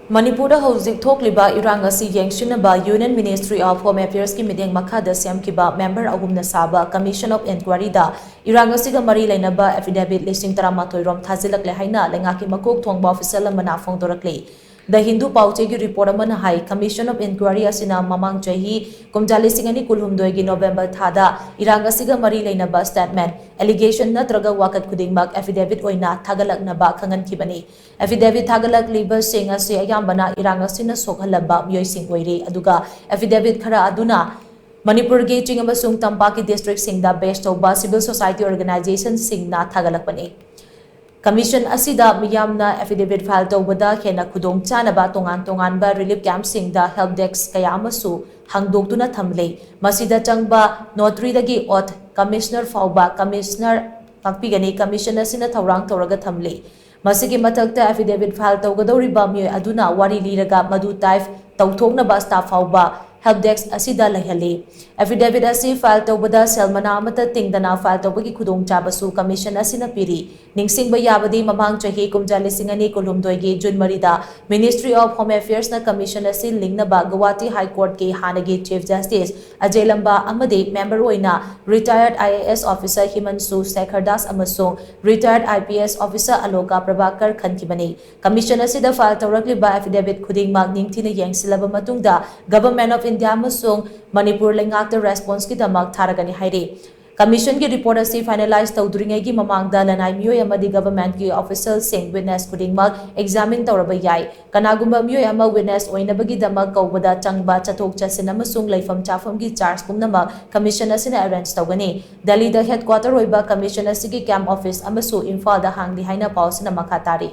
Manipur houzik thokliba Irang Asi Yengsinnaba Union Ministry of Home Affairs ki mityeng makha da Semkhiba member ahumna saba Commission of Inquiry da Irang asiga mari leinaba Affidavit lishing Rom Thajillakkhre haina lengaki makok thongba official amana phongdorakle. The Hindu Pauchegi report amana hai Commission of Inquiry asina mamang chahi kumjalisingani kulhumdoi gi November thada Irang asiga mari leinaba statement allegation natraga wakat khudingmak affidavit oina thagalaknaba khangankibani. Affidavit thagalakliba sing ase ayambana Irang asina sokhalaba myoising oire aduga affidavit khara aduna Manipur ge ching amasung tampaki district singda based tauba civil society organization singna thagalakpani. Commission asida miyamna affidavit file tawbada khena khudong chanaba tongan ba relief camp singda help desk kaya amasu hangdoktuna thamle masida changba notary dagi oath commissioner fauba commissioner pakpigani commission asina thawrang tawraga thamle masigi mathakta affidavit file tawgadoriba myoy aduna wari liraga madu type tawthoknaba staff fauba help desk asida lahali affidavit asi file tawbada selmana amata tingdana file tawbagi khudong chabasu commission asina piri ningsingba yabadi mamang chahi kumjalisingani kulhumdoigi June marida Ministry of Home Affairs na commission asi lingnaba Guwahati High Court ke hanagi Chief Justice Ajay Lamba amadi member oina retired IAS officer Himansu Sekhardas amasung retired IPS officer Aloka Prabhakar khankibani commission asida file tawrakliba affidavit khudingmak ningthina yengsilaba matungda government of India amasung Manipur lengakta response ki damak tharagani hairi commission ki report asi finalize tawduringai gi mamangda lanai myoy amadi government ki official sing witness khudingmak examine tawraba yai kanagumba myoy ama witness oinabagi damak kawbada changba chathok chasin amasung leifam chafam gi charge pumnamak commission asina arrange tawgani Delhi da headquarter oiba commission asigi camp office amasu Imphal da hangdi haina pausina makha tari